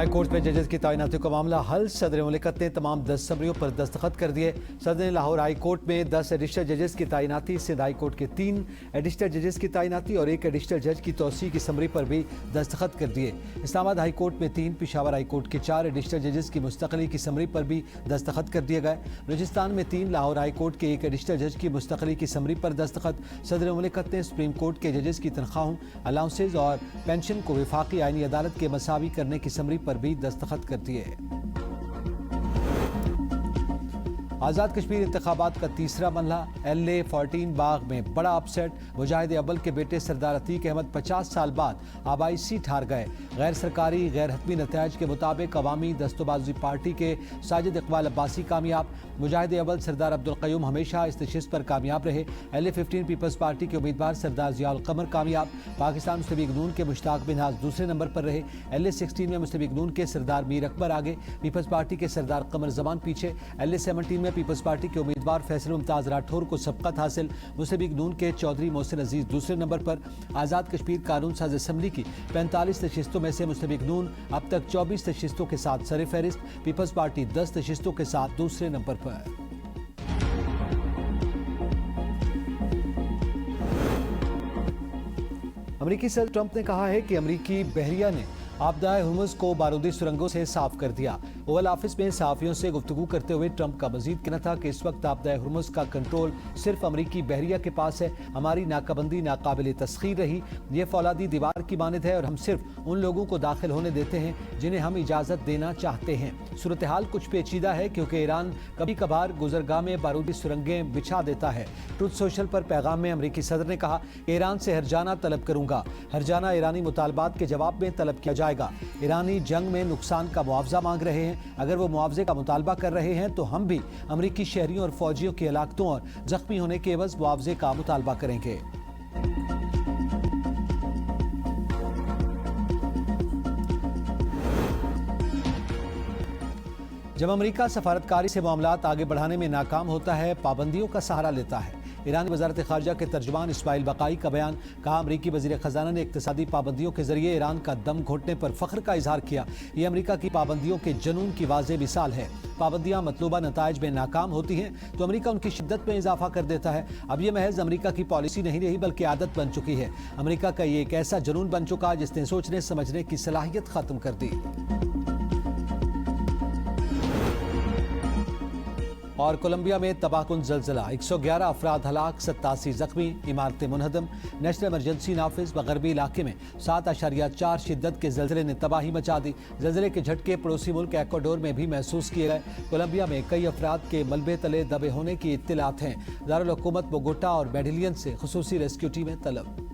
High court में जजेस की तैनाती का मामला हल। सदर मुमलिकत ने तमाम 10 समरियों पर दस्तखत कर दिए। सदर ने लाहौर हाई कोर्ट में 10 एडिशनल जजेस की तैनाती, सिंध हाई कोर्ट के 3 एडिशनल जजेस की तैनाती और 1 एडिशनल जज की तोसी की समरी पर भी दस्तखत कर दिए। इस्लामाबाद हाई कोर्ट में 3, पेशावर हाई कोर्ट के 4 एडिशनल जजेस की मुस्तकली की समरी पर भी दस्तखत कर दिए गए। बलूचिस्तान में 3, लाहौर हाई कोर्ट के 1 एडिशनल जज की मुस्तकली की समरी पर दस्तखत। सदर मुमलिकत ने सुप्रीम कोर्ट के जजेस की तनख्वाहों, अलाउंसेज और पेंशन को वफाकी आईनी अदालत के मसावी करने की समरी पर भी दस्तखत कर दिए। आज़ाद कश्मीर इंतखाबात का तीसरा मरहला, LA 14 बाग में बड़ा अपसेट। मुजाहिद अव्वल के बेटे सरदार अतीक अहमद 50 साल बाद आबाई सीट हार गए। गैर सरकारी गैर हतमी नतायज के मुताबिक अवामी दस्तोबाजी पार्टी के साजिद इकबाल अब्बासी कामयाब। मुजाहिद अव्वल सरदार अब्दुल क़य्यूम हमेशा इस नशिस्त पर कामयाब रहे। LA 15 पीपल्स पार्टी के उम्मीदवार सरदार ज़ियाउल क़मर कामयाब। पाकिस्तान मुस्लिम लीग नून के मुश्ताक बिन दूसरे नंबर पर रहे। LA 16 में मुस्लिम लीग नून के सरदार मीर अकबर आगे, पीपल्स पार्टी के सरदार कमर जमान पीछे। LA 17 में पीपल्स पार्टी के उम्मीदवार फैसल मुमताज राठौर को सबकत हासिल। मुस्लिम लीग नून के चौधरी मोहसिन अजीज दूसरे नंबर पर। आज़ाद कश्मीर कानून साज असम्बली की 45 नशिस्तों में से मुस्लिम लीग नून अब तक 24 नशिस्तों के साथ सर फहरिस्त। पीपल्स पार्टी 10 नशिस्तों के साथ दूसरे नंबर पर। अमेरिकी सदर ट्रंप ने कहा है कि अमेरिकी बहरिया ने आपदाए हुर्मुज़ को बारूदी सुरंगों से साफ कर दिया। ओवल ऑफिस में सहाफ़ियों से गुफ्तगू करते हुए ट्रंप का मजीद कहना था कि इस वक्त आपदाए हुर्मुज़ का कंट्रोल सिर्फ अमेरिकी बहरिया के पास है। हमारी नाकाबंदी नाकाबिल तस्खीर रही। ये फौलादी दीवार की मानद है और हम सिर्फ उन लोगों को दाखिल होने देते हैं जिन्हें हम इजाज़त देना चाहते हैं। सूरत हाल कुछ पेचीदा है क्योंकि ईरान कभी कभार गुजरगाह में बारूदी सुरंगें बिछा देता है। ट्रुथ सोशल पर पैगाम में अमेरिकी सदर ने कहा कि ईरान से हरजाना तलब करूंगा। हरजाना ईरानी मुतालबात के जवाब में तलब किया जाएगा। ईरानी जंग में नुकसान का मुआवजा मांग रहे हैं। अगर वो मुआवजे का मुतालबा कर रहे हैं तो हम भी अमेरिकी शहरियों और फौजियों की हलाकतों और जख्मी होने के एवज मुआवजे का मुतालबा करेंगे। जब अमेरिका सफारतकारी से मामलात आगे बढ़ाने में नाकाम होता है, पाबंदियों का सहारा लेता है। ईरानी वज़ारत ख़ारजा के तर्जुमान इस्माइल बकाई का बयान। कहा, अमरीकी वज़ीर ख़जाना ने इक़्तिसादी पाबंदियों के जरिए ईरान का दम घोटने पर फ़ख्र का इजहार किया। ये अमरीका की पाबंदियों के जुनून की वाज़ेह मिसाल है। पाबंदियाँ मतलूबा नताइज में नाकाम होती हैं तो अमरीका उनकी शिद्दत में इजाफा कर देता है। अब यह महज अमरीका की पॉलिसी नहीं रही बल्कि आदत बन चुकी है। अमरीका का ये एक ऐसा जुनून बन चुका जिसने सोचने समझने की सलाहियत ख़त्म कर दी। और कोलंबिया में तबाहकुन ज़लज़ला, 111 अफराद हलाक, 87 जख्मी, इमारतें मुनहदम। नेशनल इमरजेंसी नाफिज। मगरबी इलाके में 7.4 शिद्दत के ज़लज़ले ने तबाही मचा दी। ज़लज़ले के झटके पड़ोसी मुल्क एक्वाडोर में भी महसूस किए गए। कोलंबिया में कई अफराद के मलबे तले दबे होने की इत्तलात हैं। दारुल हुकूमत बोगोटा और मेडिलियन से खुसूसी रेस्क्यू टीमें तलब।